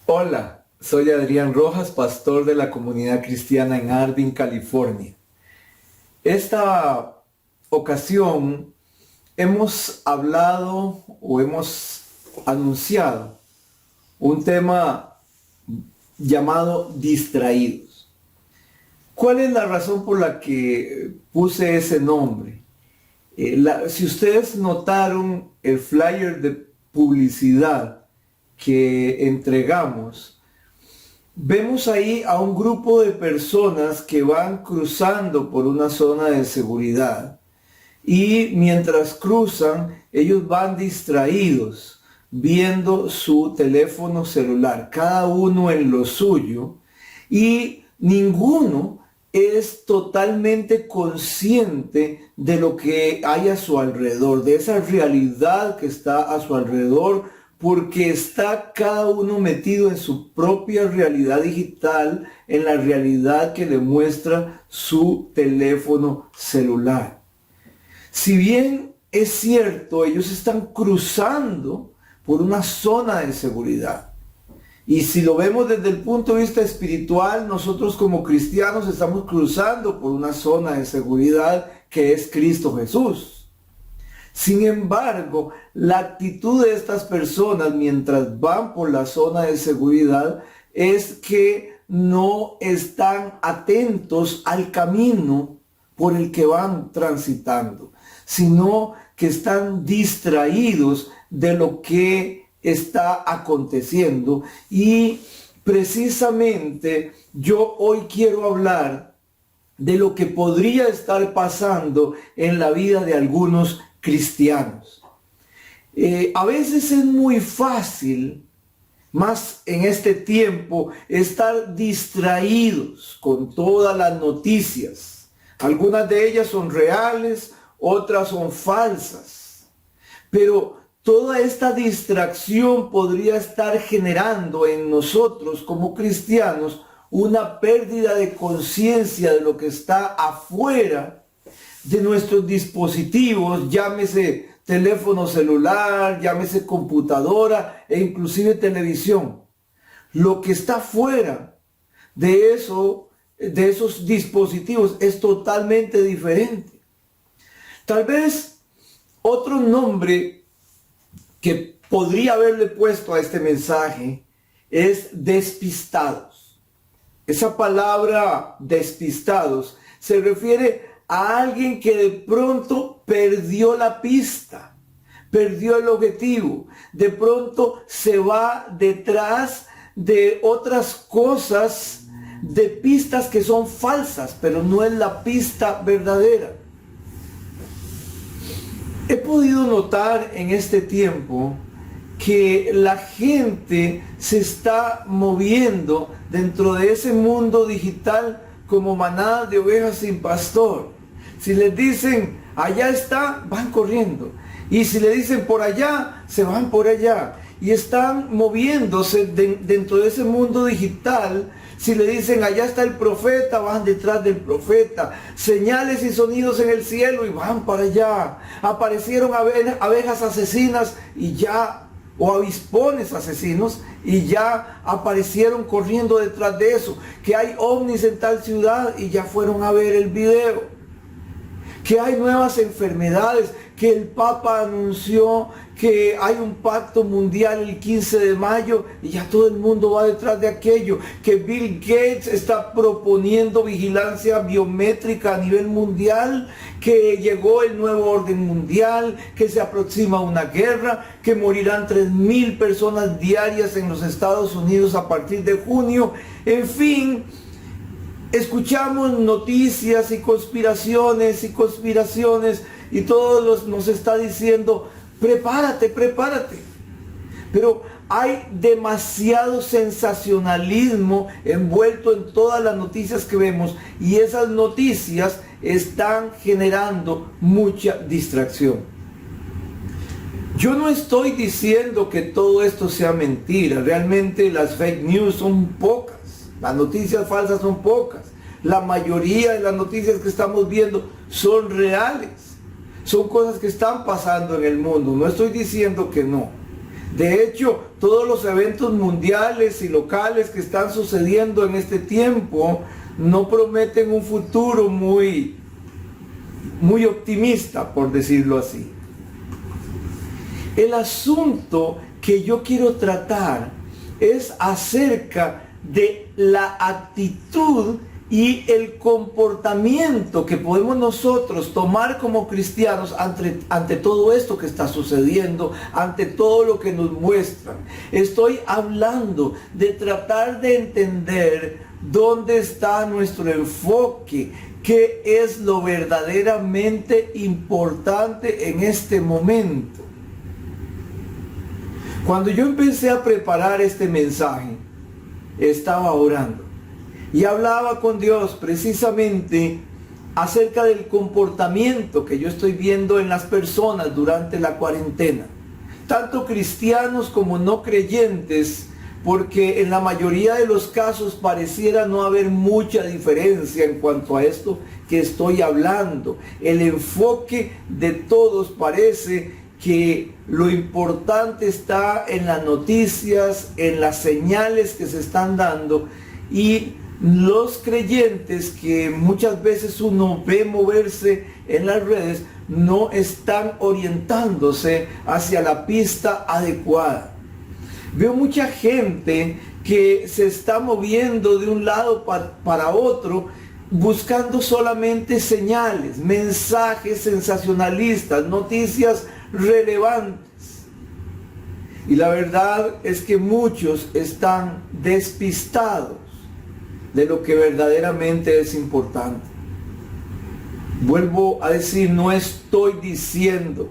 Hola, soy Adrián Rojas, pastor de la comunidad cristiana en Arvin, California. Esta ocasión hemos hablado o hemos anunciado un tema llamado distraídos. ¿Cuál es la razón por la que puse ese nombre? Si ustedes notaron el flyer de publicidad que entregamos, vemos ahí a un grupo de personas que van cruzando por una zona de seguridad y mientras cruzan ellos van distraídos viendo su teléfono celular, cada uno en lo suyo, y ninguno es totalmente consciente de lo que hay a su alrededor, de esa realidad que está a su alrededor, porque está cada uno metido en su propia realidad digital, en la realidad que le muestra su teléfono celular. Si bien es cierto, ellos están cruzando por una zona de seguridad. Y si lo vemos desde el punto de vista espiritual, nosotros como cristianos estamos cruzando por una zona de seguridad que es Cristo Jesús. Sin embargo, la actitud de estas personas mientras van por la zona de seguridad es que no están atentos al camino por el que van transitando, sino que están distraídos de lo que está aconteciendo. Y precisamente yo hoy quiero hablar de lo que podría estar pasando en la vida de algunos cristianos. A veces es muy fácil, más en este tiempo, estar distraídos con todas las noticias. Algunas de ellas son reales, otras son falsas. Pero toda esta distracción podría estar generando en nosotros como cristianos una pérdida de conciencia de lo que está afuera de nuestros dispositivos, llámese teléfono celular, llámese computadora e inclusive televisión. Lo que está fuera de esos dispositivos es totalmente diferente. Tal vez otro nombre que podría haberle puesto a este mensaje es despistados. Esa palabra despistados se refiere a alguien que de pronto perdió la pista, perdió el objetivo, de pronto se va detrás de otras cosas, de pistas que son falsas, pero no es la pista verdadera. He podido notar en este tiempo que la gente se está moviendo dentro de ese mundo digital como manadas de ovejas sin pastor. Si les dicen, allá está, van corriendo. Y si le dicen por allá, se van por allá. Y están moviéndose dentro de ese mundo digital. Si le dicen, allá está el profeta, van detrás del profeta. Señales y sonidos en el cielo y van para allá. Aparecieron abejas asesinas y ya, o avispones asesinos, y ya aparecieron corriendo detrás de eso. Que hay ovnis en tal ciudad y ya fueron a ver el video. Que hay nuevas enfermedades, que el Papa anunció que hay un pacto mundial el 15 de mayo y ya todo el mundo va detrás de aquello, que Bill Gates está proponiendo vigilancia biométrica a nivel mundial, que llegó el nuevo orden mundial, que se aproxima una guerra, que morirán 3,000 personas diarias en los Estados Unidos a partir de junio, en fin. Escuchamos noticias y conspiraciones y todos nos está diciendo, prepárate, prepárate. Pero hay demasiado sensacionalismo envuelto en todas las noticias que vemos y esas noticias están generando mucha distracción. Yo no estoy diciendo que todo esto sea mentira, realmente las fake news son pocas. Las noticias falsas son pocas. La mayoría de las noticias que estamos viendo son reales. Son cosas que están pasando en el mundo. No estoy diciendo que no. De hecho, todos los eventos mundiales y locales que están sucediendo en este tiempo no prometen un futuro muy optimista, por decirlo así. El asunto que yo quiero tratar es acerca de la actitud y el comportamiento que podemos nosotros tomar como cristianos ante todo esto que está sucediendo, ante todo lo que nos muestran. Estoy hablando de tratar de entender dónde está nuestro enfoque, qué es lo verdaderamente importante en este momento. Cuando yo empecé a preparar este mensaje, estaba orando y hablaba con Dios precisamente acerca del comportamiento que yo estoy viendo en las personas durante la cuarentena, tanto cristianos como no creyentes, porque en la mayoría de los casos pareciera no haber mucha diferencia en cuanto a esto que estoy hablando. El enfoque de todos parece que lo importante está en las noticias, en las señales que se están dando, y los creyentes que muchas veces uno ve moverse en las redes no están orientándose hacia la pista adecuada. Veo mucha gente que se está moviendo de un lado para otro, buscando solamente señales, mensajes sensacionalistas, noticias relevantes. Y la verdad es que muchos están despistados de lo que verdaderamente es importante. Vuelvo a decir, no estoy diciendo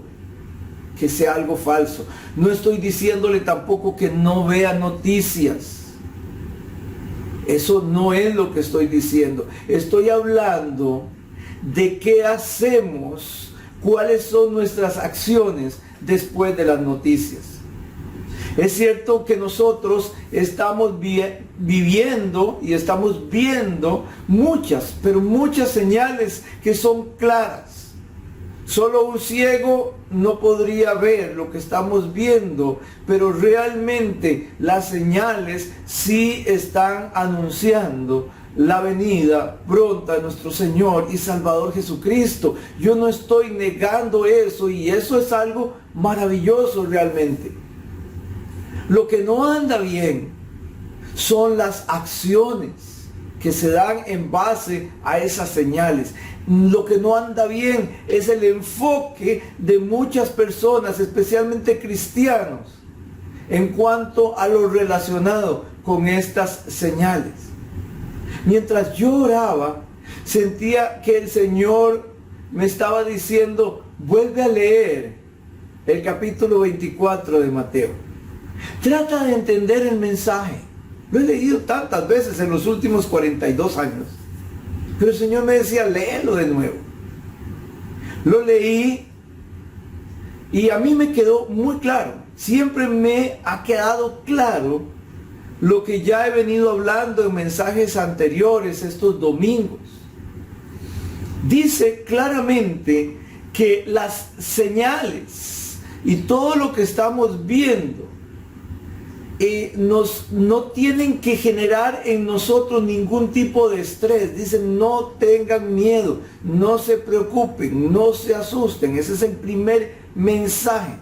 que sea algo falso. No estoy diciéndole tampoco que no vea noticias. Eso no es lo que estoy diciendo. Estoy hablando de qué hacemos, cuáles son nuestras acciones después de las noticias. Es cierto que nosotros estamos viviendo y estamos viendo muchas señales que son claras. Solo un ciego no podría ver lo que estamos viendo, pero realmente las señales sí están anunciando la venida pronta de nuestro Señor y Salvador Jesucristo. Yo no estoy negando eso, y eso es algo maravilloso realmente. Lo que no anda bien son las acciones que se dan en base a esas señales. Lo que no anda bien es el enfoque de muchas personas, especialmente cristianos, en cuanto a lo relacionado con estas señales. Mientras yo oraba, sentía que el Señor me estaba diciendo: vuelve a leer el capítulo 24 de Mateo. Trata de entender el mensaje. Lo he leído tantas veces en los últimos 42 años. Pero el Señor me decía: léelo de nuevo. Lo leí y a mí me quedó muy claro. Siempre me ha quedado claro lo que ya he venido hablando en mensajes anteriores estos domingos. Dice claramente que las señales y todo lo que estamos viendo no tienen que generar en nosotros ningún tipo de estrés. Dicen: no tengan miedo, no se preocupen, no se asusten. Ese es el primer mensaje.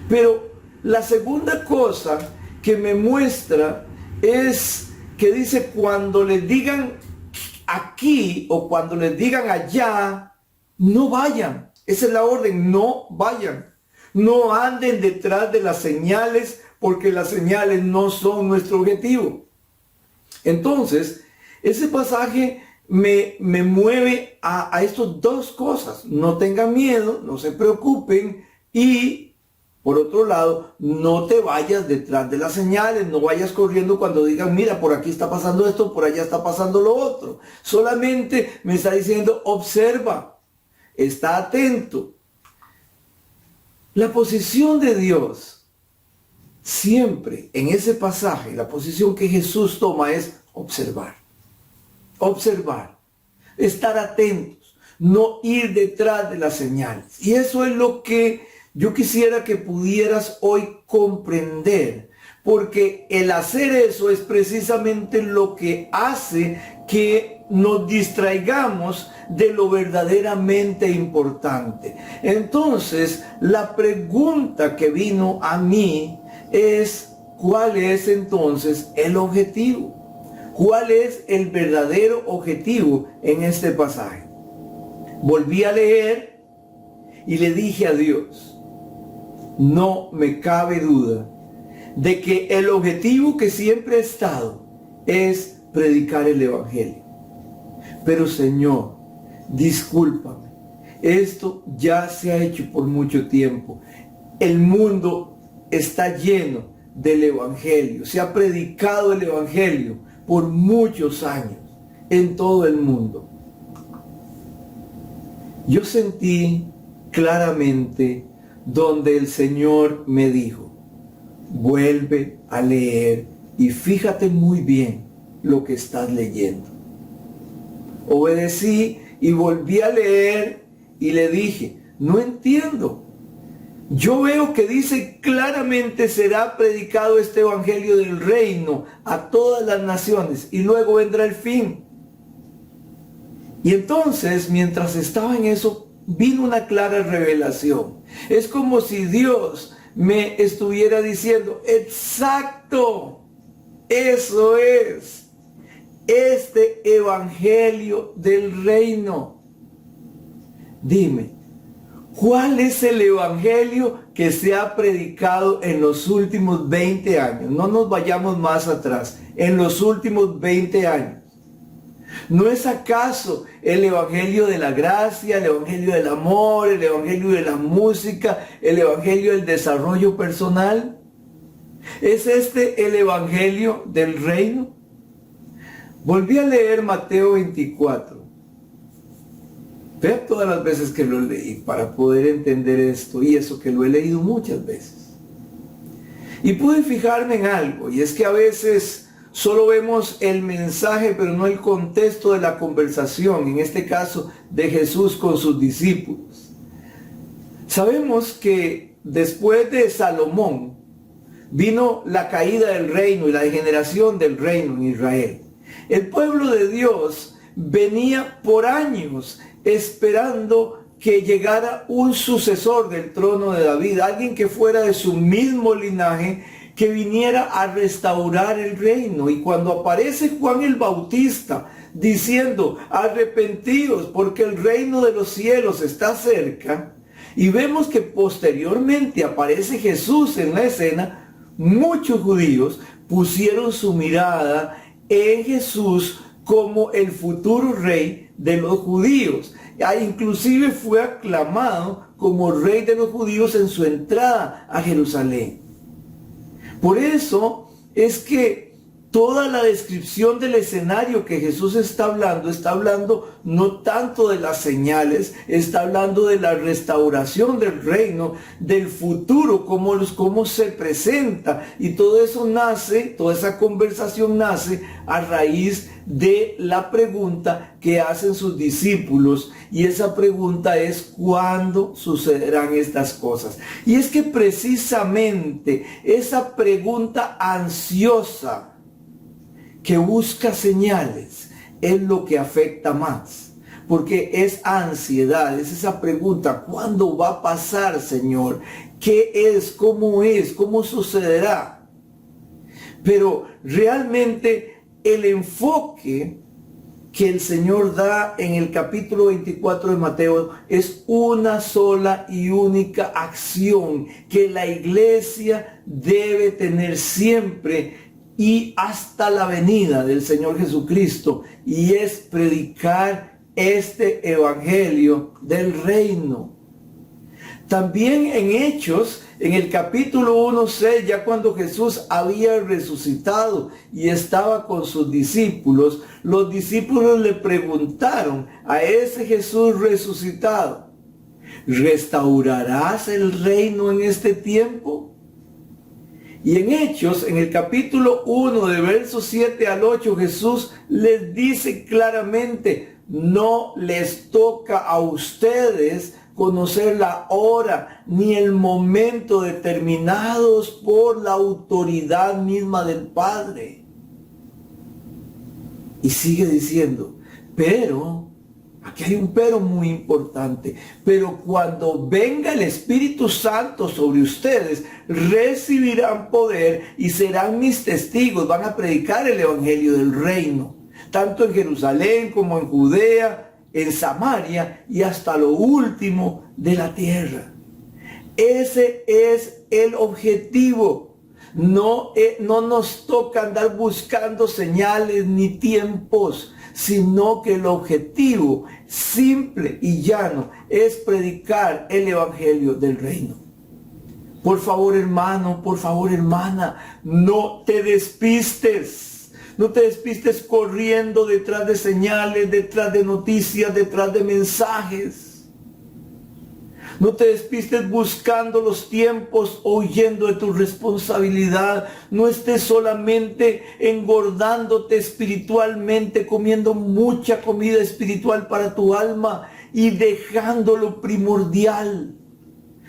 Pero la segunda cosa que me muestra es que dice: cuando les digan aquí o cuando les digan allá, no vayan. Esa es la orden: no vayan. No anden detrás de las señales, porque las señales no son nuestro objetivo. Entonces, ese pasaje me mueve a estas dos cosas: no tengan miedo, no se preocupen, y por otro lado, no te vayas detrás de las señales, no vayas corriendo cuando digan: mira, por aquí está pasando esto, por allá está pasando lo otro. Solamente me está diciendo: observa, está atento. La posición de Dios, siempre en ese pasaje, la posición que Jesús toma es observar. Observar, estar atentos, no ir detrás de las señales. Y eso es lo que yo quisiera que pudieras hoy comprender, porque el hacer eso es precisamente lo que hace que nos distraigamos de lo verdaderamente importante. Entonces, la pregunta que vino a mí es, ¿cuál es entonces el objetivo? ¿Cuál es el verdadero objetivo en este pasaje? Volví a leer y le dije a Dios, no me cabe duda de que el objetivo que siempre ha estado es predicar el Evangelio. Pero Señor, discúlpame, esto ya se ha hecho por mucho tiempo. El mundo está lleno del Evangelio. Se ha predicado el Evangelio por muchos años en todo el mundo. Yo sentí claramente donde el Señor me dijo, vuelve a leer y fíjate muy bien lo que estás leyendo. Obedecí y volví a leer y le dije, no entiendo. Yo veo que dice claramente será predicado este evangelio del reino a todas las naciones y luego vendrá el fin. Y entonces, mientras estaba en eso, vino una clara revelación. Es como si Dios me estuviera diciendo, exacto, eso es, este evangelio del reino. Dime, ¿cuál es el evangelio que se ha predicado en los últimos 20 años? No nos vayamos más atrás, en los últimos 20 años. ¿No es acaso el evangelio de la gracia, el evangelio del amor, el evangelio de la música, el evangelio del desarrollo personal? ¿Es este el evangelio del reino? Volví a leer Mateo 24. Vea todas las veces que lo leí para poder entender esto, y eso que lo he leído muchas veces. Y pude fijarme en algo, y es que a veces solo vemos el mensaje, pero no el contexto de la conversación, en este caso de Jesús con sus discípulos. Sabemos que después de Salomón vino la caída del reino y la degeneración del reino en Israel. El pueblo de Dios venía por años esperando que llegara un sucesor del trono de David, alguien que fuera de su mismo linaje, que viniera a restaurar el reino. Y cuando aparece Juan el Bautista diciendo, arrepentíos porque el reino de los cielos está cerca, y vemos que posteriormente aparece Jesús en la escena, muchos judíos pusieron su mirada en Jesús como el futuro rey de los judíos. Inclusive fue aclamado como rey de los judíos en su entrada a Jerusalén. Por eso es que toda la descripción del escenario que Jesús está hablando no tanto de las señales, está hablando de la restauración del reino, del futuro, cómo se presenta. Y todo eso nace, toda esa conversación nace a raíz de la pregunta que hacen sus discípulos. Y esa pregunta es, ¿cuándo sucederán estas cosas? Y es que precisamente esa pregunta ansiosa que busca señales es lo que afecta más, porque es ansiedad, es esa pregunta, ¿cuándo va a pasar, Señor? ¿Qué es? ¿Cómo sucederá? Pero realmente el enfoque que el Señor da en el capítulo 24 de Mateo es una sola y única acción que la iglesia debe tener siempre y hasta la venida del Señor Jesucristo, y es predicar este evangelio del reino. También en Hechos, en el capítulo 1:6, ya cuando Jesús había resucitado y estaba con sus discípulos, los discípulos le preguntaron a ese Jesús resucitado, ¿restaurarás el reino en este tiempo? Y en Hechos, en el capítulo 1, de versos 7 al 8, Jesús les dice claramente, no les toca a ustedes conocer la hora ni el momento determinados por la autoridad misma del Padre. Y sigue diciendo, pero, aquí hay un pero muy importante, pero cuando venga el Espíritu Santo sobre ustedes, recibirán poder y serán mis testigos, van a predicar el Evangelio del Reino, tanto en Jerusalén como en Judea, en Samaria y hasta lo último de la tierra. Ese es el objetivo. No nos toca andar buscando señales ni tiempos, sino que el objetivo simple y llano es predicar el Evangelio del Reino. Por favor, hermano, por favor, hermana, no te despistes. No te despistes corriendo detrás de señales, detrás de noticias, detrás de mensajes. No te despistes buscando los tiempos o huyendo de tu responsabilidad. No estés solamente engordándote espiritualmente, comiendo mucha comida espiritual para tu alma y dejando lo primordial.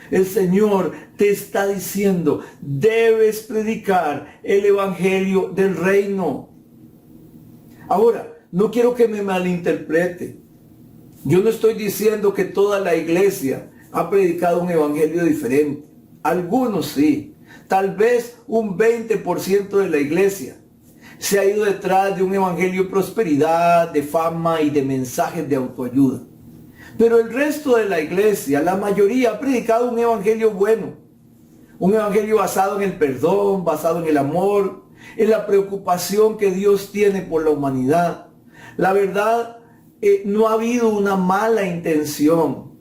El Señor te está diciendo, debes predicar el Evangelio del Reino. Ahora, no quiero que me malinterprete. Yo no estoy diciendo que toda la iglesia ha predicado un evangelio diferente. Algunos sí. Tal vez un 20% de la iglesia se ha ido detrás de un evangelio de prosperidad, de fama y de mensajes de autoayuda. Pero el resto de la iglesia, la mayoría, ha predicado un evangelio bueno. Un evangelio basado en el perdón, basado en el amor, en la preocupación que Dios tiene por la humanidad. La verdad, no ha habido una mala intención.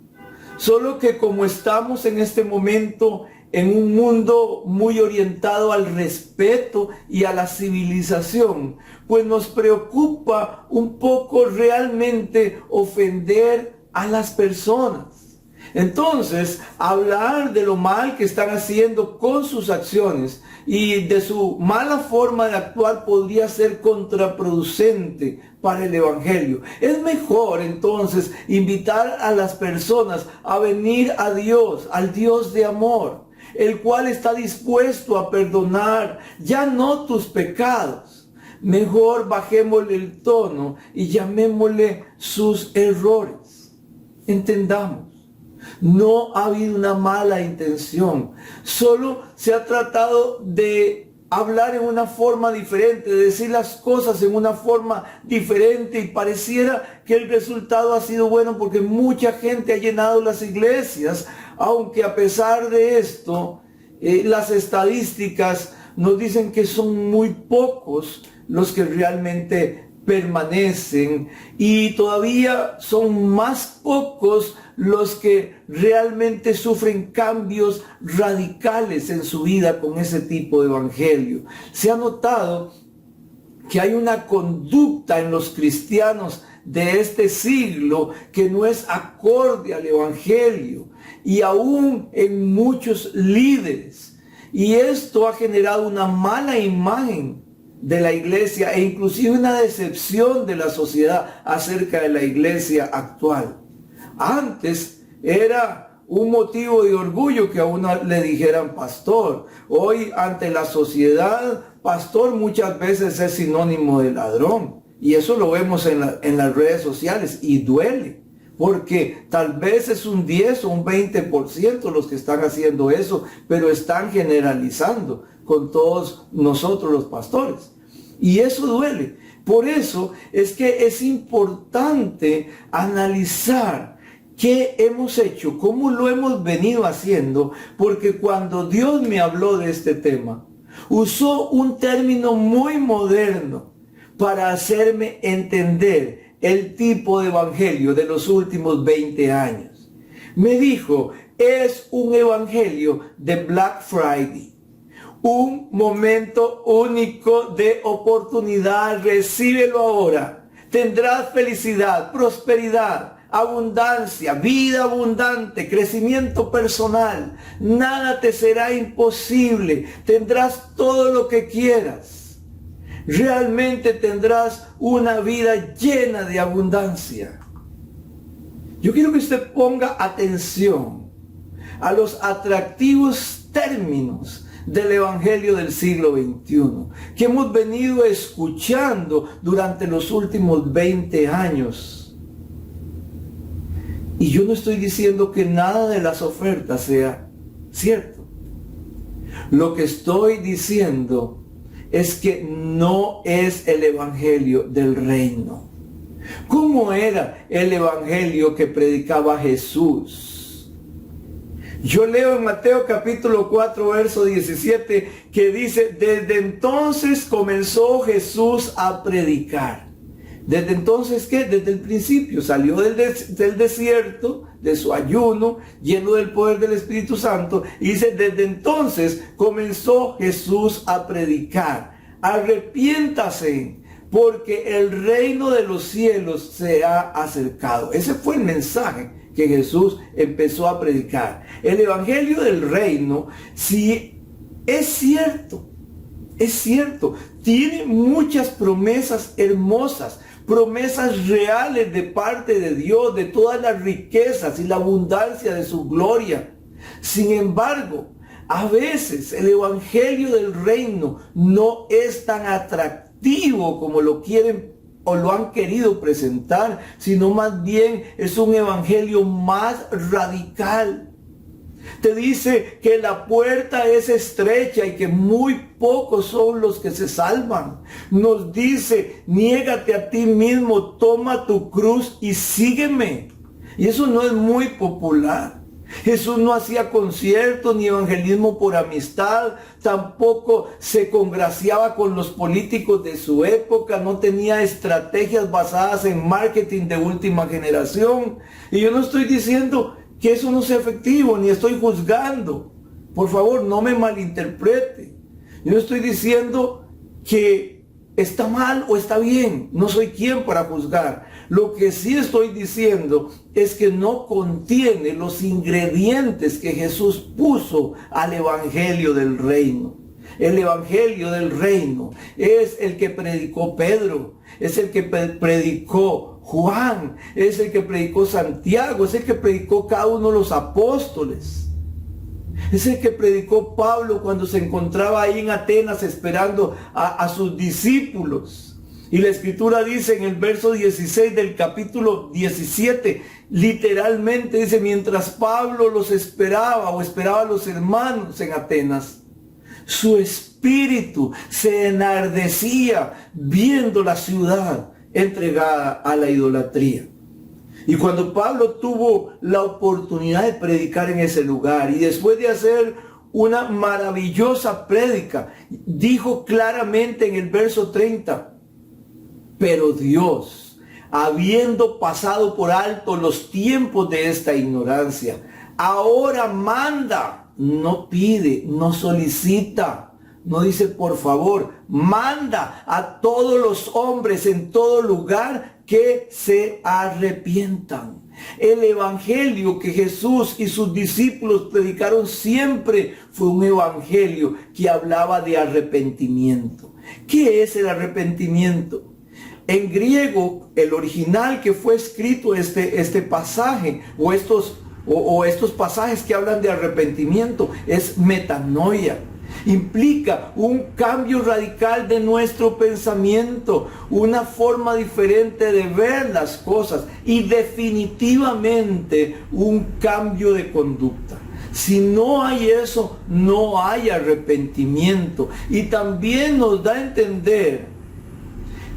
Solo que como estamos en este momento en un mundo muy orientado al respeto y a la civilización, pues nos preocupa un poco realmente ofender a las personas. Entonces, hablar de lo mal que están haciendo con sus acciones y de su mala forma de actuar podría ser contraproducente para el Evangelio. Es mejor entonces invitar a las personas a venir a Dios, al Dios de amor, el cual está dispuesto a perdonar ya no tus pecados. Mejor bajémosle el tono y llamémosle sus errores. Entendamos. No ha habido una mala intención. Solo se ha tratado de hablar en una forma diferente, de decir las cosas en una forma diferente y pareciera que el resultado ha sido bueno porque mucha gente ha llenado las iglesias, aunque a pesar de esto, las estadísticas nos dicen que son muy pocos los que realmente permanecen y todavía son más pocos los que realmente sufren cambios radicales en su vida con ese tipo de evangelio. Se ha notado que hay una conducta en los cristianos de este siglo que no es acorde al evangelio y aún en muchos líderes. Y esto ha generado una mala imagen de la iglesia e inclusive una decepción de la sociedad acerca de la iglesia actual. Antes era un motivo de orgullo que a uno le dijeran pastor. Hoy ante la sociedad, pastor muchas veces es sinónimo de ladrón. Y eso lo vemos en las redes sociales y duele. Porque tal vez es un 10 o un 20% los que están haciendo eso, pero están generalizando con todos nosotros los pastores. Y eso duele. Por eso es que es importante analizar qué hemos hecho, cómo lo hemos venido haciendo, porque cuando Dios me habló de este tema, usó un término muy moderno para hacerme entender el tipo de evangelio de los últimos 20 años. Me dijo, es un evangelio de Black Friday. Un momento único de oportunidad, recíbelo ahora. Tendrás felicidad, prosperidad, abundancia, vida abundante, crecimiento personal. Nada te será imposible. Tendrás todo lo que quieras. Realmente tendrás una vida llena de abundancia. Yo quiero que usted ponga atención a los atractivos términos del Evangelio del siglo XXI, que hemos venido escuchando durante los últimos 20 años. Y yo no estoy diciendo que nada de las ofertas sea cierto. Lo que estoy diciendo es que no es el Evangelio del reino. ¿Cómo era el Evangelio que predicaba Jesús? Yo leo en Mateo capítulo 4, verso 17, que dice, desde entonces comenzó Jesús a predicar. ¿Desde entonces qué? Desde el principio. Salió del desierto, de su ayuno, lleno del poder del Espíritu Santo. Y dice, desde entonces comenzó Jesús a predicar. Arrepiéntase, porque el reino de los cielos se ha acercado. Ese fue el mensaje que Jesús empezó a predicar. El Evangelio del reino, sí, es cierto, tiene muchas promesas hermosas, promesas reales de parte de Dios, de todas las riquezas y la abundancia de su gloria. Sin embargo, a veces el Evangelio del reino no es tan atractivo como lo quieren o lo han querido presentar, sino más bien es un evangelio más radical. Te dice que la puerta es estrecha y que muy pocos son los que se salvan. Nos dice, niégate a ti mismo, toma tu cruz y sígueme. Y eso no es muy popular. Jesús no hacía conciertos ni evangelismo por amistad, tampoco se congraciaba con los políticos de su época, no tenía estrategias basadas en marketing de última generación. Y yo no estoy diciendo que eso no sea efectivo, ni estoy juzgando. Por favor, no me malinterprete. Yo no estoy diciendo que está mal o está bien, no soy quien para juzgar. Lo que sí estoy diciendo es que no contiene los ingredientes que Jesús puso al Evangelio del reino. El Evangelio del reino es el que predicó Pedro, es el que predicó Juan, es el que predicó Santiago, es el que predicó cada uno de los apóstoles. Es el que predicó Pablo cuando se encontraba ahí en Atenas esperando a sus discípulos. Y la escritura dice en el verso 16 del capítulo 17, literalmente dice, mientras Pablo los esperaba o esperaba a los hermanos en Atenas, su espíritu se enardecía viendo la ciudad entregada a la idolatría. Y cuando Pablo tuvo la oportunidad de predicar en ese lugar y después de hacer una maravillosa prédica, dijo claramente en el verso 30, pero Dios, habiendo pasado por alto los tiempos de esta ignorancia, ahora manda, no pide, no solicita, no dice por favor, manda a todos los hombres en todo lugar que se arrepientan. El evangelio que Jesús y sus discípulos predicaron siempre fue un evangelio que hablaba de arrepentimiento. ¿Qué es el arrepentimiento? En griego, el original que fue escrito este pasaje o estos pasajes que hablan de arrepentimiento es metanoia. Implica un cambio radical de nuestro pensamiento, una forma diferente de ver las cosas y definitivamente un cambio de conducta. Si no hay eso, no hay arrepentimiento. Y también nos da a entender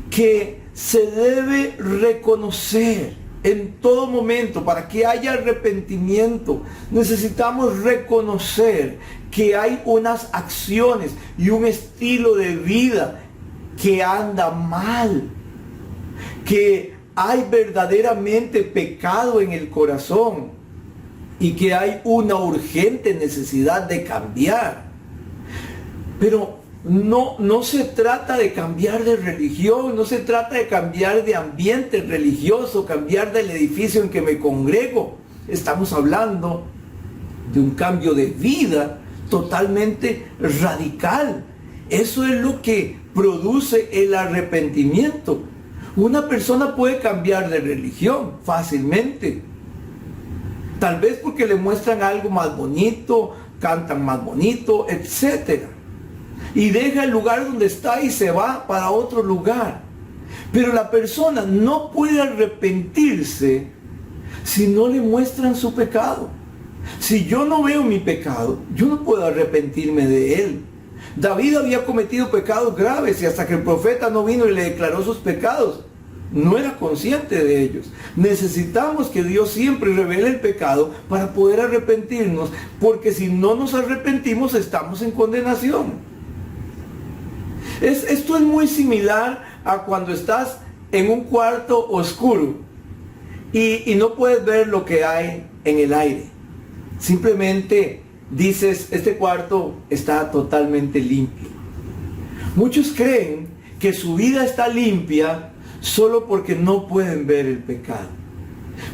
que se debe reconocer en todo momento. Para que haya arrepentimiento, necesitamos reconocer que hay unas acciones y un estilo de vida que anda mal, que hay verdaderamente pecado en el corazón y que hay una urgente necesidad de cambiar. Pero no se trata de cambiar de religión, no se trata de cambiar de ambiente religioso, cambiar del edificio en que me congrego. Estamos hablando de un cambio de vida totalmente radical. Eso es lo que produce el arrepentimiento. Una persona puede cambiar de religión fácilmente, Tal vez porque le muestran algo más bonito, cantan más bonito, etc. Y deja el lugar donde está y se va para otro lugar. Pero la persona no puede arrepentirse si no le muestran su pecado. Si yo no veo mi pecado, yo no puedo arrepentirme de él. David había cometido pecados graves y hasta que el profeta no vino y le declaró sus pecados, no era consciente de ellos. Necesitamos que Dios siempre revele el pecado para poder arrepentirnos, porque si no nos arrepentimos estamos en condenación. Esto es muy similar a cuando estás en un cuarto oscuro y no puedes ver lo que hay en el aire. Simplemente dices, este cuarto está totalmente limpio. Muchos creen que su vida está limpia solo porque no pueden ver el pecado.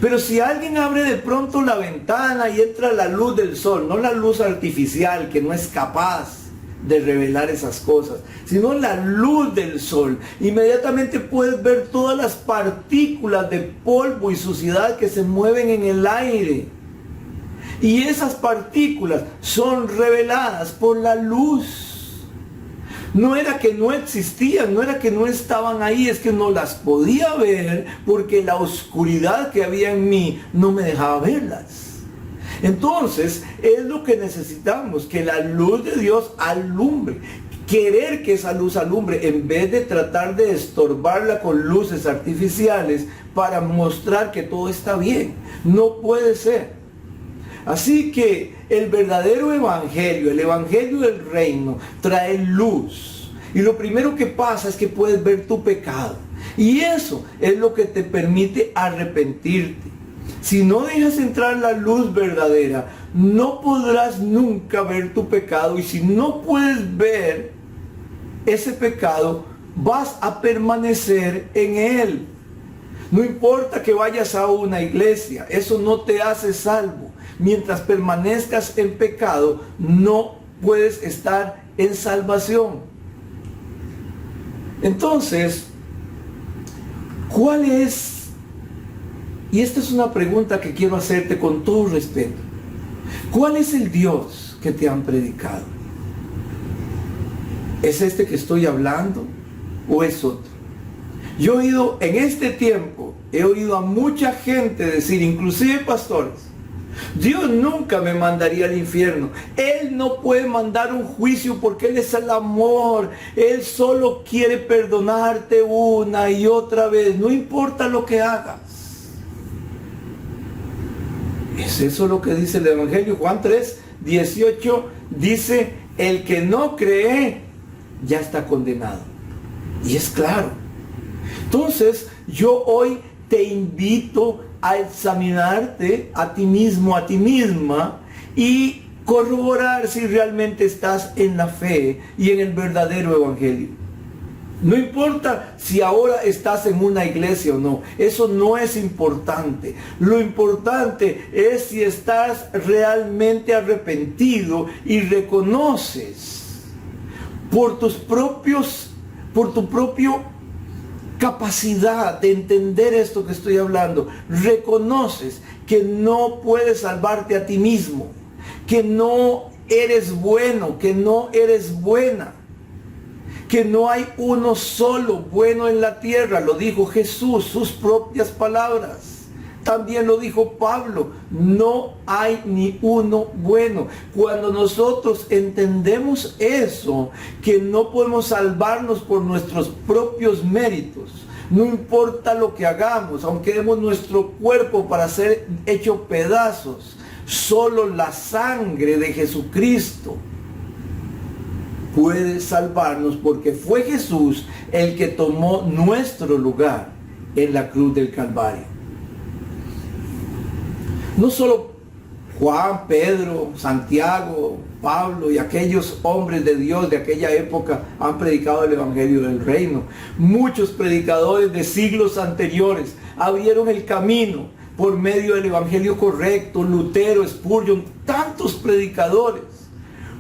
Pero si alguien abre de pronto la ventana y entra la luz del sol, no la luz artificial que no es capaz de revelar esas cosas, sino la luz del sol, inmediatamente puedes ver todas las partículas de polvo y suciedad que se mueven en el aire. Y esas partículas son reveladas por la luz. No era que no existían, no era que no estaban ahí, es que no las podía ver porque la oscuridad que había en mí no me dejaba verlas. Entonces, es lo que necesitamos, que la luz de Dios alumbre. Querer que esa luz alumbre en vez de tratar de estorbarla con luces artificiales para mostrar que todo está bien. No puede ser. Así que el verdadero evangelio, el evangelio del reino, trae luz. Y lo primero que pasa es que puedes ver tu pecado. Y eso es lo que te permite arrepentirte. Si no dejas entrar la luz verdadera, no podrás nunca ver tu pecado. Y si no puedes ver ese pecado, vas a permanecer en él. No importa que vayas a una iglesia, eso no te hace salvo. Mientras permanezcas en pecado, no puedes estar en salvación. Entonces, ¿cuál es? Y esta es una pregunta que quiero hacerte con todo respeto. ¿Cuál es el Dios que te han predicado? ¿Es este que estoy hablando o es otro? Yo he oído en este tiempo, he oído a mucha gente decir, inclusive pastores, Dios nunca me mandaría al infierno. Él no puede mandar un juicio porque Él es el amor. Él solo quiere perdonarte una y otra vez, no importa lo que hagas. ¿Es eso lo que dice el Evangelio? Juan 3:18 dice, el que no cree ya está condenado. Y es claro. Entonces, yo hoy te invito a examinarte a ti mismo, a ti misma, y corroborar si realmente estás en la fe y en el verdadero evangelio. No importa si ahora estás en una iglesia o no, eso no es importante. Lo importante es si estás realmente arrepentido y reconoces por tu propio capacidad de entender esto que estoy hablando, reconoces que no puedes salvarte a ti mismo, que no eres bueno, que no eres buena, que no hay uno solo bueno en la tierra. Lo dijo Jesús, sus propias palabras. También lo dijo Pablo, no hay ni uno bueno. Cuando nosotros entendemos eso, que no podemos salvarnos por nuestros propios méritos, no importa lo que hagamos, aunque demos nuestro cuerpo para ser hecho pedazos, solo la sangre de Jesucristo puede salvarnos, porque fue Jesús el que tomó nuestro lugar en la cruz del Calvario. No solo Juan, Pedro, Santiago, Pablo y aquellos hombres de Dios de aquella época han predicado el evangelio del reino. Muchos predicadores de siglos anteriores abrieron el camino por medio del evangelio correcto. Lutero, Spurgeon, tantos predicadores.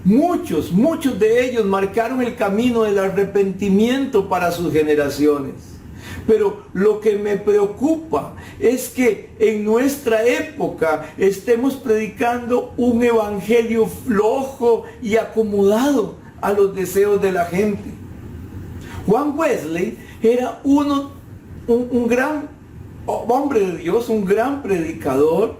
Muchos de ellos marcaron el camino del arrepentimiento para sus generaciones. Pero lo que me preocupa es que en nuestra época estemos predicando un evangelio flojo y acomodado a los deseos de la gente. Juan Wesley era un gran hombre de Dios, un gran predicador,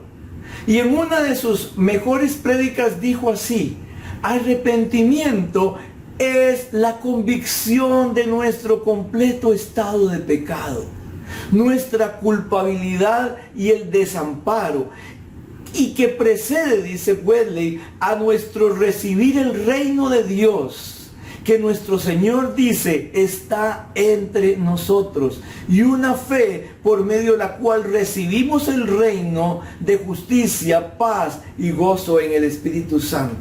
y en una de sus mejores prédicas dijo así: arrepentimiento es la convicción de nuestro completo estado de pecado, nuestra culpabilidad y el desamparo, y que precede, dice Wesley, a nuestro recibir el reino de Dios, que nuestro Señor dice está entre nosotros, y una fe por medio de la cual recibimos el reino de justicia, paz y gozo en el Espíritu Santo.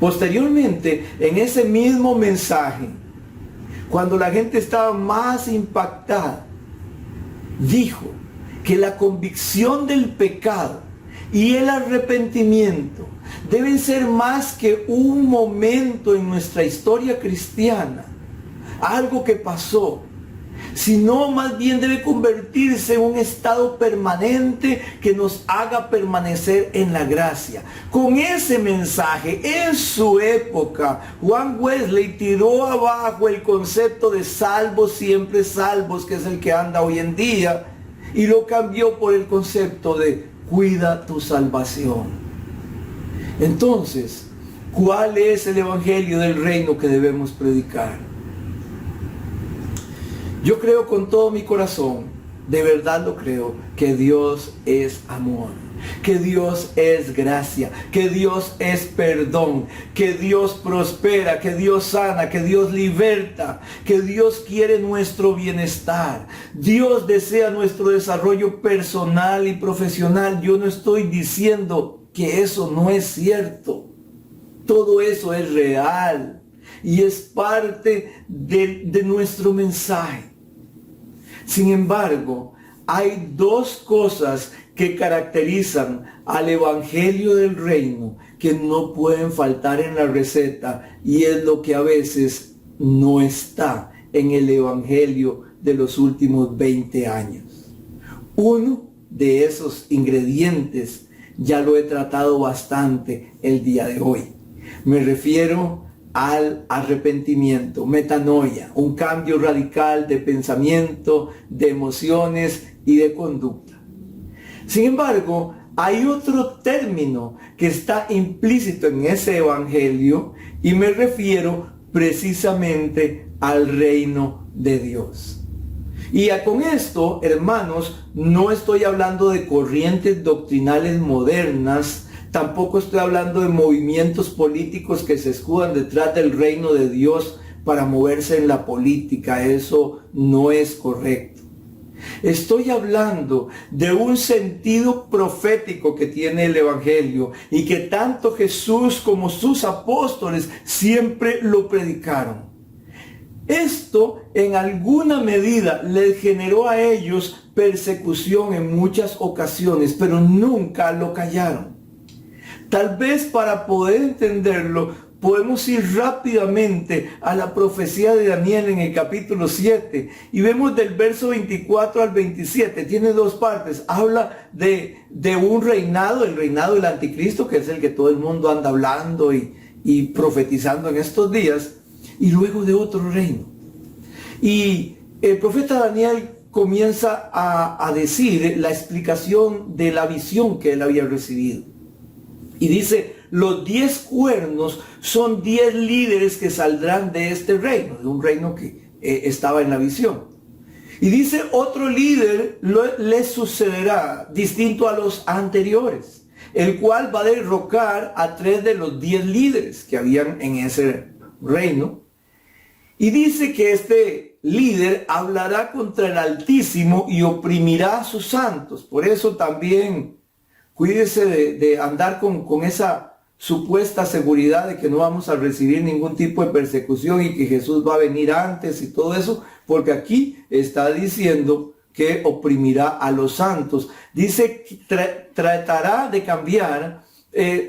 Posteriormente, en ese mismo mensaje, cuando la gente estaba más impactada, dijo que la convicción del pecado y el arrepentimiento deben ser más que un momento en nuestra historia cristiana, algo que pasó, sino más bien debe convertirse en un estado permanente que nos haga permanecer en la gracia. Con ese mensaje, en su época, Juan Wesley tiró abajo el concepto de salvos, siempre salvos, que es el que anda hoy en día, y lo cambió por el concepto de cuida tu salvación. Entonces, ¿cuál es el evangelio del reino que debemos predicar? Yo creo con todo mi corazón, de verdad lo creo, que Dios es amor, que Dios es gracia, que Dios es perdón, que Dios prospera, que Dios sana, que Dios liberta, que Dios quiere nuestro bienestar. Dios desea nuestro desarrollo personal y profesional. Yo no estoy diciendo que eso no es cierto. Todo eso es real y es parte de nuestro mensaje. Sin embargo, hay dos cosas que caracterizan al evangelio del reino que no pueden faltar en la receta, y es lo que a veces no está en el evangelio de los últimos 20 años. Uno de esos ingredientes ya lo he tratado bastante el día de hoy. Me refiero al arrepentimiento, metanoia, un cambio radical de pensamiento, de emociones y de conducta. Sin embargo, hay otro término que está implícito en ese evangelio, y me refiero precisamente al reino de Dios. Y con esto, hermanos, no estoy hablando de corrientes doctrinales modernas, tampoco estoy hablando de movimientos políticos que se escudan detrás del reino de Dios para moverse en la política. Eso no es correcto. Estoy hablando de un sentido profético que tiene el evangelio y que tanto Jesús como sus apóstoles siempre lo predicaron. Esto en alguna medida les generó a ellos persecución en muchas ocasiones, pero nunca lo callaron. Tal vez para poder entenderlo, podemos ir rápidamente a la profecía de Daniel en el capítulo 7 y vemos del verso 24 al 27. Tiene dos partes. Habla de un reinado, el reinado del anticristo, que es el que todo el mundo anda hablando y profetizando en estos días, y luego de otro reino. Y el profeta Daniel comienza a decir la explicación de la visión que él había recibido. Y dice, los 10 cuernos son 10 líderes que saldrán de este reino, de un reino que estaba en la visión. Y dice, otro líder le sucederá, distinto a los anteriores, el cual va a derrocar a 3 de los 10 líderes que habían en ese reino. Y dice que este líder hablará contra el Altísimo y oprimirá a sus santos. Por eso también cuídese de andar con esa supuesta seguridad de que no vamos a recibir ningún tipo de persecución y que Jesús va a venir antes y todo eso, porque aquí está diciendo que oprimirá a los santos. Dice que tratará de cambiar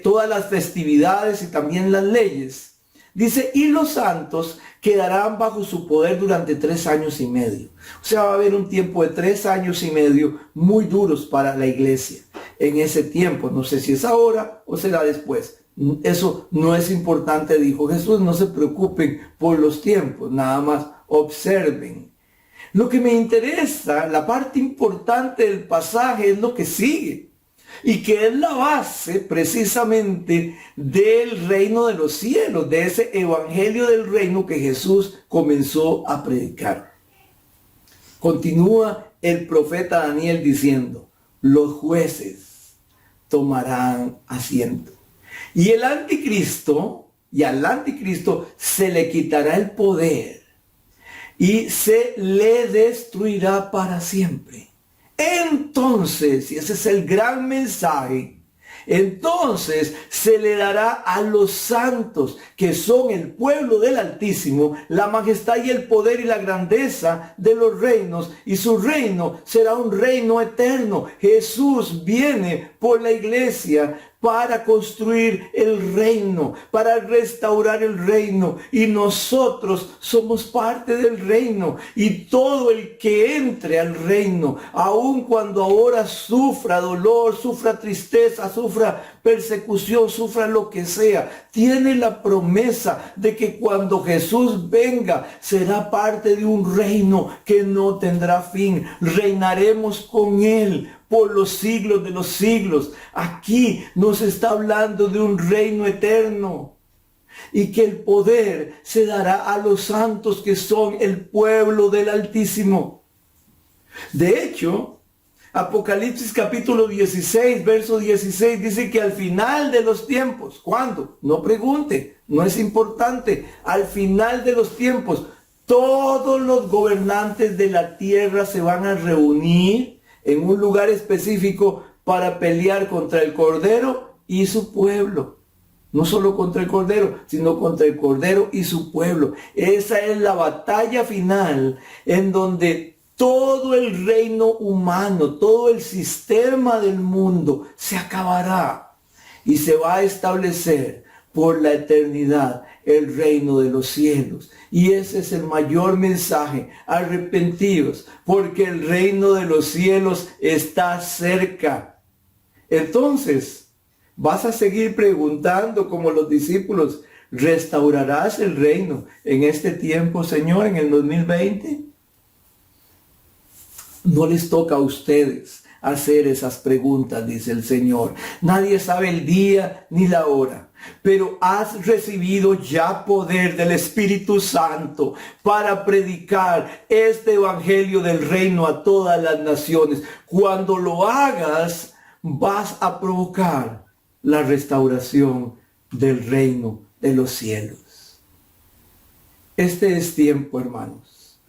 todas las festividades y también las leyes. Dice, y los santos quedarán bajo su poder durante 3 años y medio. O sea, va a haber un tiempo de 3 años y medio muy duros para la iglesia. En ese tiempo, no sé si es ahora o será después. Eso no es importante, dijo Jesús, no se preocupen por los tiempos, nada más observen. Lo que me interesa, la parte importante del pasaje es lo que sigue. Y que es la base precisamente del reino de los cielos, de ese evangelio del reino que Jesús comenzó a predicar. Continúa el profeta Daniel diciendo, los jueces tomarán asiento. Y el anticristo, y al anticristo se le quitará el poder y se le destruirá para siempre. Entonces, y ese es el gran mensaje, entonces se le dará a los santos, que son el pueblo del Altísimo, la majestad y el poder y la grandeza de los reinos, y su reino será un reino eterno. Jesús viene por la iglesia para construir el reino, para restaurar el reino, y nosotros somos parte del reino, y todo el que entre al reino, aun cuando ahora sufra dolor, sufra tristeza, sufra persecución, sufra lo que sea, tiene la promesa de que cuando Jesús venga será parte de un reino que no tendrá fin. Reinaremos con Él por los siglos de los siglos. Aquí nos está hablando de un reino eterno y que el poder se dará a los santos, que son el pueblo del Altísimo. De hecho, Apocalipsis capítulo 16, verso 16 dice que al final de los tiempos, ¿cuándo? No pregunte, no es importante. Al final de los tiempos, todos los gobernantes de la tierra se van a reunir en un lugar específico para pelear contra el Cordero y su pueblo. No solo contra el Cordero, sino contra el Cordero y su pueblo. Esa es la batalla final en donde todo el reino humano, todo el sistema del mundo se acabará y se va a establecer por la eternidad el reino de los cielos. Y ese es el mayor mensaje: arrepentidos, porque el reino de los cielos está cerca. Entonces, vas a seguir preguntando como los discípulos, ¿restaurarás el reino en este tiempo, Señor, en el 2020? No les toca a ustedes hacer esas preguntas, dice el Señor. Nadie sabe el día ni la hora, pero has recibido ya poder del Espíritu Santo para predicar este evangelio del reino a todas las naciones. Cuando lo hagas, vas a provocar la restauración del reino de los cielos. Este es tiempo, hermanos.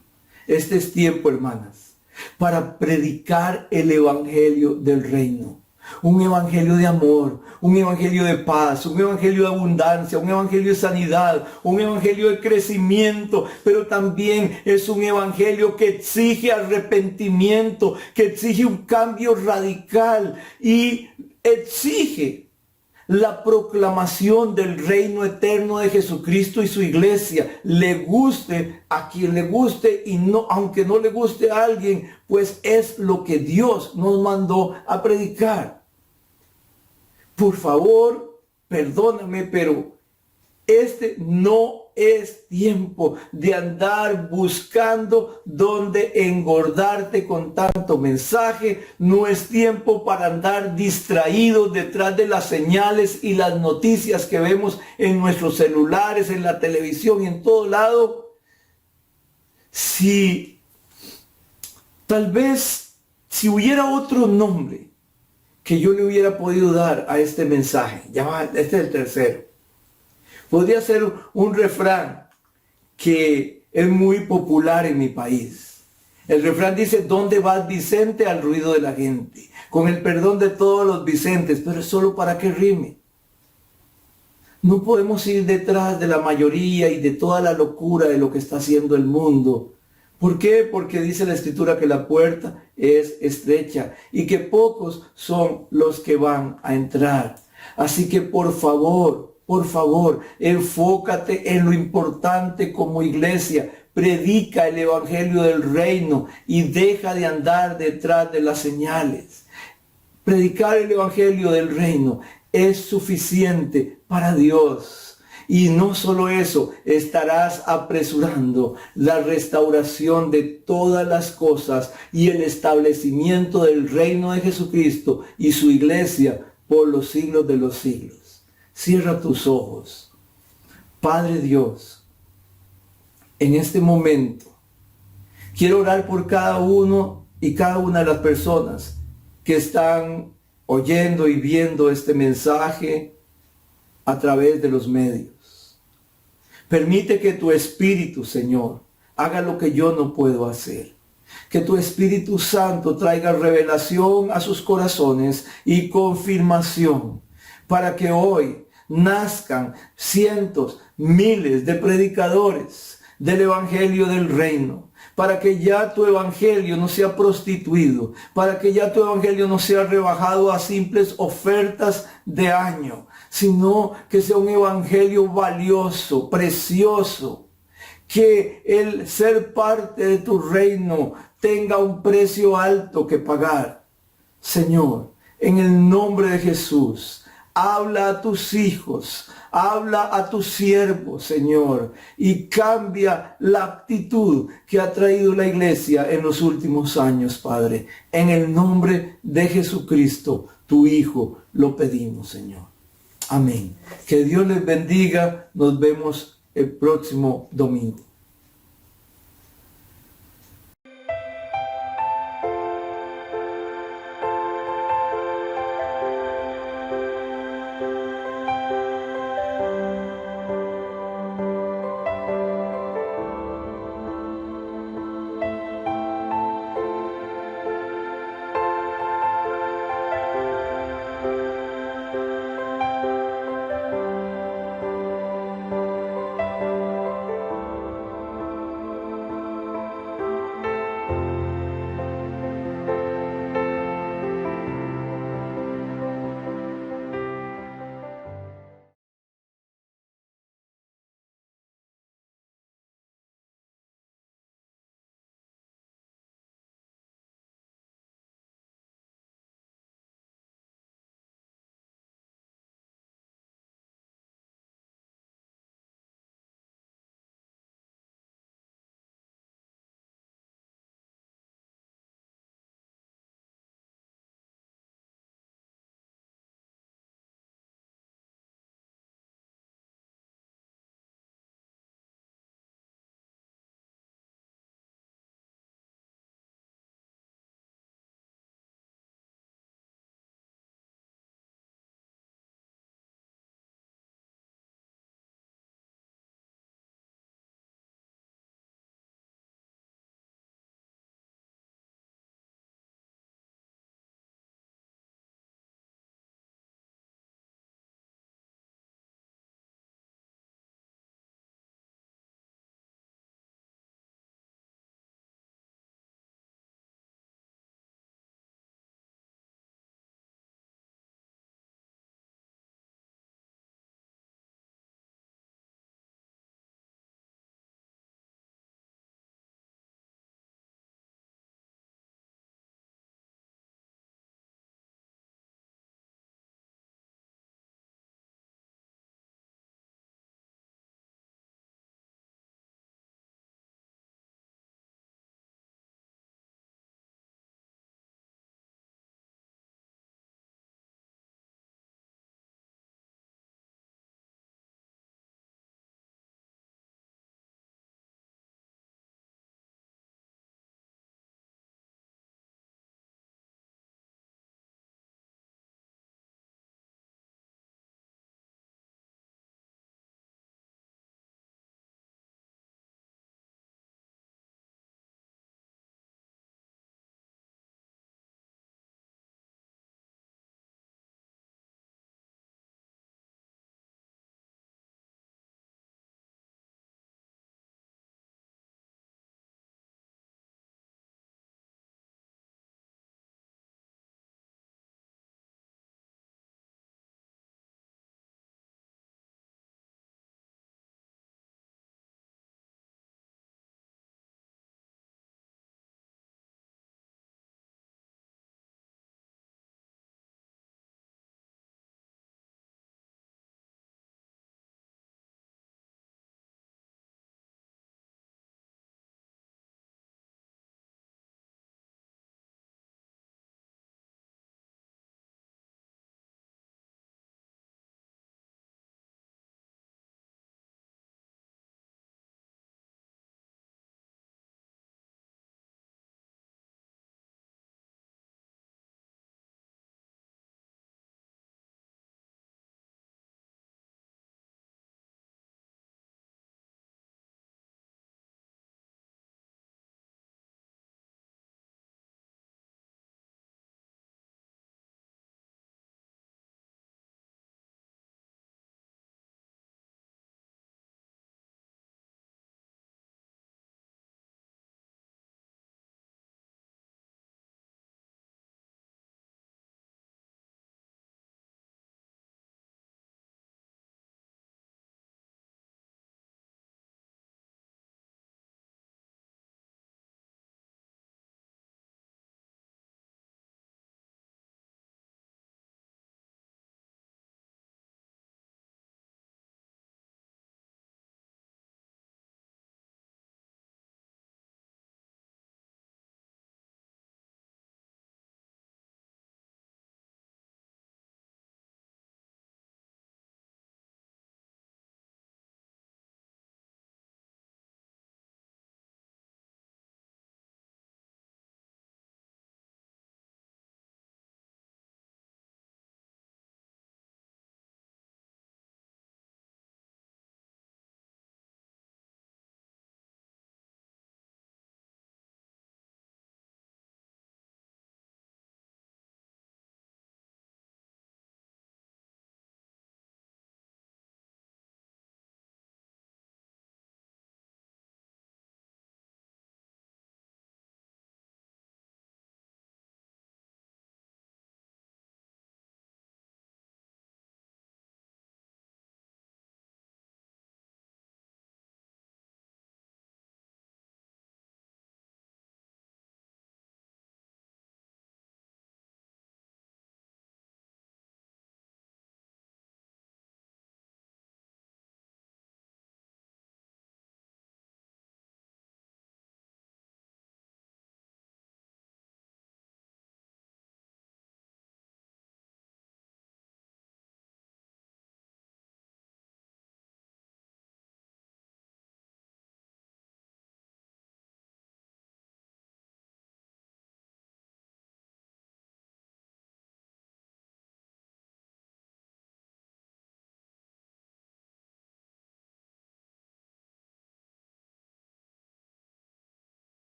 Este es tiempo, hermanas, para predicar el evangelio del reino. Un evangelio de amor, un evangelio de paz, un evangelio de abundancia, un evangelio de sanidad, un evangelio de crecimiento, pero también es un evangelio que exige arrepentimiento, que exige un cambio radical y exige la proclamación del reino eterno de Jesucristo y su iglesia. Le guste a quien le guste, y no, aunque no le guste a alguien, pues es lo que Dios nos mandó a predicar. Por favor, perdóname, pero este no es tiempo de andar buscando dónde engordarte con tanto mensaje. No es tiempo para andar distraídos detrás de las señales y las noticias que vemos en nuestros celulares, en la televisión y en todo lado. Tal vez si hubiera otro nombre que yo le hubiera podido dar a este mensaje, este es el tercero. Podría ser un refrán que es muy popular en mi país. El refrán dice: ¿dónde vas, Vicente? Al ruido de la gente. Con el perdón de todos los Vicentes, pero es solo para que rime. No podemos ir detrás de la mayoría y de toda la locura de lo que está haciendo el mundo. ¿Por qué? Porque dice la Escritura que la puerta es estrecha y que pocos son los que van a entrar. Así que por favor, por favor, enfócate en lo importante como iglesia. Predica el evangelio del reino y deja de andar detrás de las señales. Predicar el evangelio del reino es suficiente para Dios. Y no solo eso, estarás apresurando la restauración de todas las cosas y el establecimiento del reino de Jesucristo y su iglesia por los siglos de los siglos. Cierra tus ojos. Padre Dios, en este momento quiero orar por cada uno y cada una de las personas que están oyendo y viendo este mensaje a través de los medios. Permite que tu Espíritu, Señor, haga lo que yo no puedo hacer. Que tu Espíritu Santo traiga revelación a sus corazones y confirmación para que hoy nazcan cientos, miles de predicadores del Evangelio del Reino, para que ya tu Evangelio no sea prostituido, para que ya tu Evangelio no sea rebajado a simples ofertas de año, sino que sea un Evangelio valioso, precioso, que el ser parte de tu reino tenga un precio alto que pagar. Señor, en el nombre de Jesús, habla a tus hijos, habla a tus siervos, Señor, y cambia la actitud que ha traído la iglesia en los últimos años, Padre. En el nombre de Jesucristo, tu Hijo, lo pedimos, Señor. Amén. Que Dios les bendiga. Nos vemos el próximo domingo.